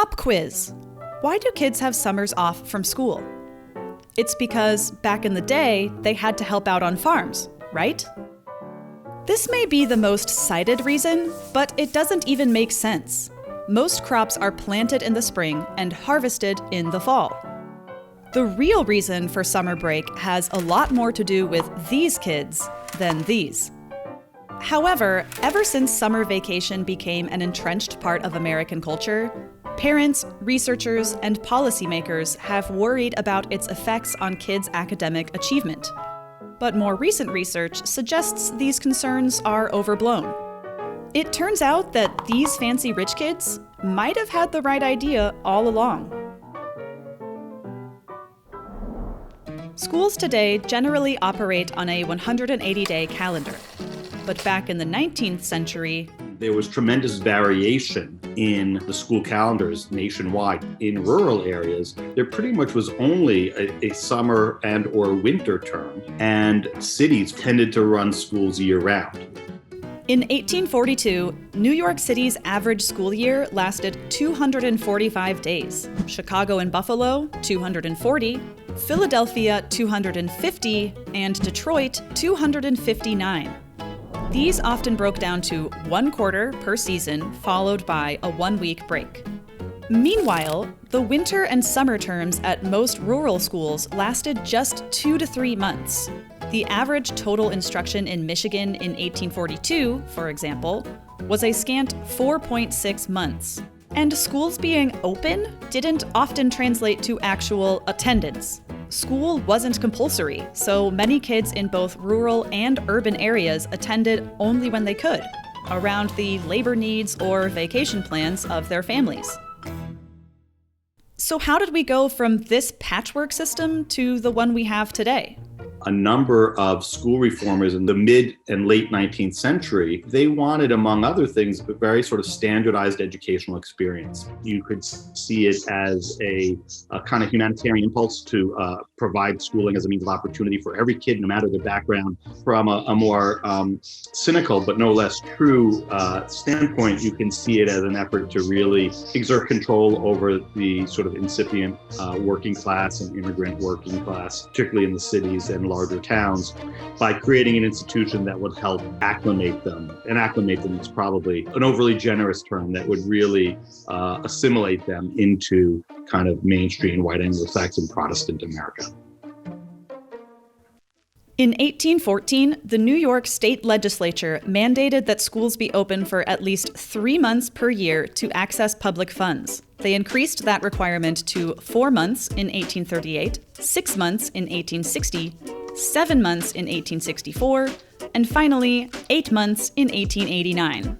Pop quiz. Why do kids have summers off from school? It's because back in the day, they had to help out on farms, right? This may be the most cited reason, but it doesn't even make sense. Most crops are planted in the spring and harvested in the fall. The real reason for summer break has a lot more to do with these kids than these. However, ever since summer vacation became an entrenched part of American culture, parents, researchers, and policymakers have worried about its effects on kids' academic achievement. But more recent research suggests these concerns are overblown. It turns out that these fancy rich kids might have had the right idea all along. Schools today generally operate on a 180-day calendar. But back in the 19th century, there was tremendous variation in the school calendars nationwide. In rural areas, there pretty much was only a summer and or winter term, and cities tended to run schools year-round. In 1842, New York City's average school year lasted 245 days. Chicago and Buffalo, 240, Philadelphia, 250, and Detroit, 259. These often broke down to 1 quarter per season, followed by a 1-week break. Meanwhile, the winter and summer terms at most rural schools lasted just 2 to 3 months. The average total instruction in Michigan in 1842, for example, was a scant 4.6 months. And schools being open didn't often translate to actual attendance. School wasn't compulsory, so many kids in both rural and urban areas attended only when they could, around the labor needs or vacation plans of their families. So how did we go from this patchwork system to the one we have today? A number of school reformers in the mid and late 19th century, they wanted, among other things, a very sort of standardized educational experience. You could see it as a kind of humanitarian impulse to provide schooling as a means of opportunity for every kid, no matter their background. From a more cynical but no less true standpoint, you can see it as an effort to really exert control over the sort of incipient working class and immigrant working class, particularly in the cities and larger towns, by creating an institution that would help acclimate them. And acclimate them is probably an overly generous term that would really assimilate them into kind of mainstream white Anglo-Saxon Protestant America. In 1814, the New York State Legislature mandated that schools be open for at least 3 months per year to access public funds. They increased that requirement to 4 months in 1838, 6 months in 1860, 7 months in 1864, and finally, 8 months in 1889.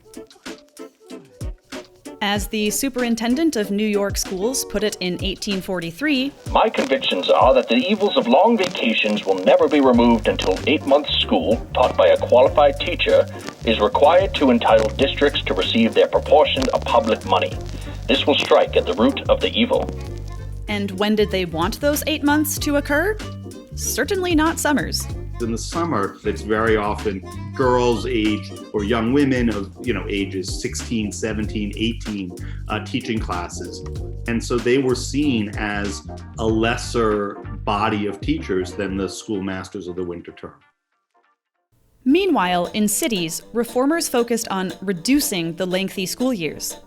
As the superintendent of New York schools put it in 1843, "My convictions are that the evils of long vacations will never be removed until 8 months school, taught by a qualified teacher, is required to entitle districts to receive their proportion of public money. This will strike at the root of the evil." And when did they want those 8 months to occur? Certainly not summers. In the summer, it's very often girls age or young women of ages 16, 17, 18 teaching classes. And so they were seen as a lesser body of teachers than the schoolmasters of the winter term. Meanwhile, in cities, reformers focused on reducing the lengthy school years.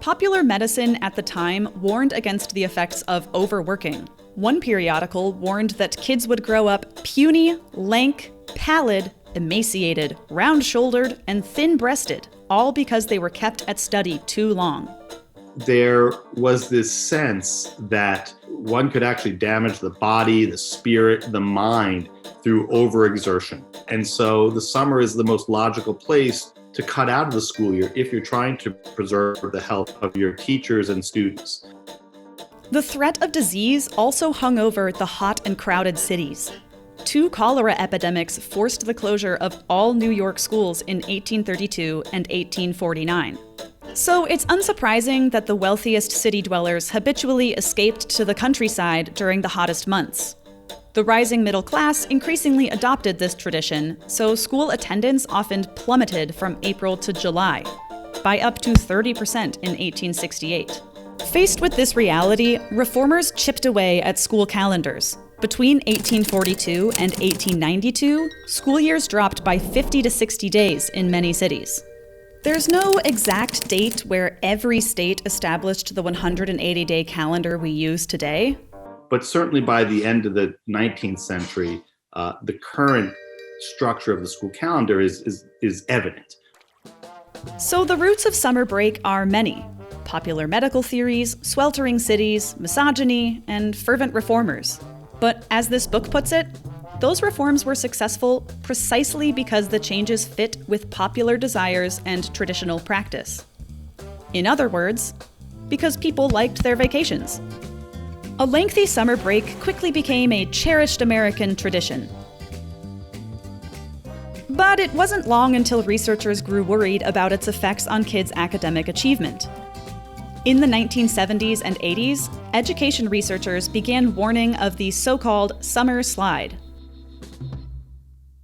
Popular medicine at the time warned against the effects of overworking. One periodical warned that kids would grow up puny, lank, pallid, emaciated, round-shouldered, and thin-breasted, all because they were kept at study too long. There was this sense that one could actually damage the body, the spirit, the mind through overexertion. And so the summer is the most logical place to cut out of the school year if you're trying to preserve the health of your teachers and students. The threat of disease also hung over the hot and crowded cities. 2 cholera epidemics forced the closure of all New York schools in 1832 and 1849. So it's unsurprising that the wealthiest city dwellers habitually escaped to the countryside during the hottest months. The rising middle class increasingly adopted this tradition, so school attendance often plummeted from April to July, by up to 30% in 1868. Faced with this reality, reformers chipped away at school calendars. Between 1842 and 1892, school years dropped by 50 to 60 days in many cities. There's no exact date where every state established the 180-day calendar we use today. But certainly by the end of the 19th century, the current structure of the school calendar is evident. So the roots of summer break are many. Popular medical theories, sweltering cities, misogyny, and fervent reformers. But as this book puts it, those reforms were successful precisely because the changes fit with popular desires and traditional practice. In other words, because people liked their vacations. A lengthy summer break quickly became a cherished American tradition. But it wasn't long until researchers grew worried about its effects on kids' academic achievement. In the 1970s and 80s, education researchers began warning of the so-called summer slide.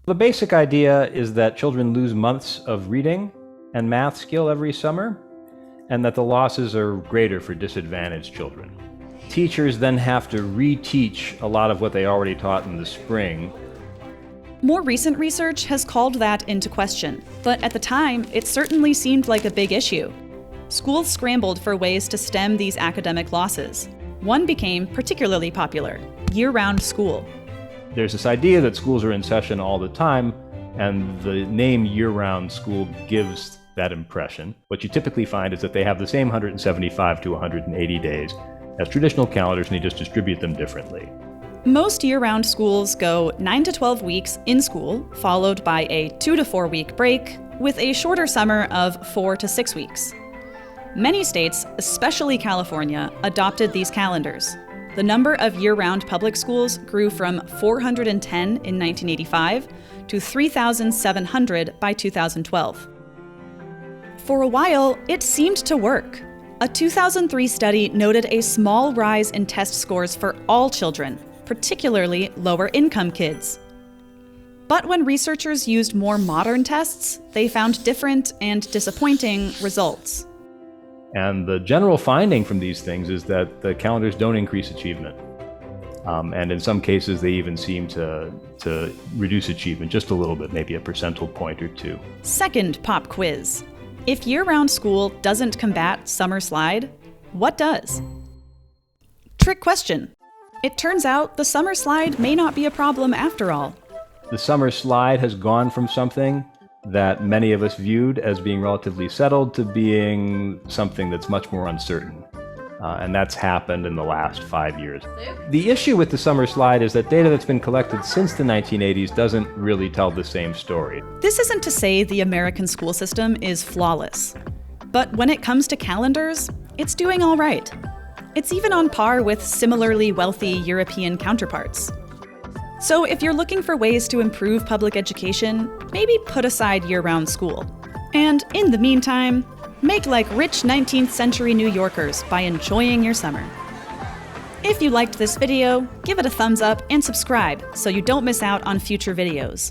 The basic idea is that children lose months of reading and math skill every summer, and that the losses are greater for disadvantaged children. Teachers then have to reteach a lot of what they already taught in the spring. More recent research has called that into question, but at the time, it certainly seemed like a big issue. Schools scrambled for ways to stem these academic losses. One became particularly popular: YearRound School. There's this idea that schools are in session all the time, and the name YearRound School gives that impression. What you typically find is that they have the same 175 to 180 days as traditional calendars, and they just distribute them differently. Most year-round schools go 9 to 12 weeks in school, followed by a 2 to 4 week break, with a shorter summer of 4 to 6 weeks. Many states, especially California, adopted these calendars. The number of year-round public schools grew from 410 in 1985 to 3,700 by 2012. For a while, it seemed to work. A 2003 study noted a small rise in test scores for all children, particularly lower-income kids. But when researchers used more modern tests, they found different and disappointing results. And the general finding from these things is that the calendars don't increase achievement. And in some cases, they even seem to reduce achievement just a little bit, maybe a percentile point or two. Second pop quiz. If year-round school doesn't combat summer slide, what does? Trick question. It turns out the summer slide may not be a problem after all. The summer slide has gone from something that many of us viewed as being relatively settled to being something that's much more uncertain. And that's happened in the last 5 years. The issue with the summer slide is that data that's been collected since the 1980s doesn't really tell the same story. This isn't to say the American school system is flawless. But when it comes to calendars, it's doing all right. It's even on par with similarly wealthy European counterparts. So if you're looking for ways to improve public education, maybe put aside year-round school. And in the meantime, make like rich 19th century New Yorkers by enjoying your summer. If you liked this video, give it a thumbs up and subscribe so you don't miss out on future videos.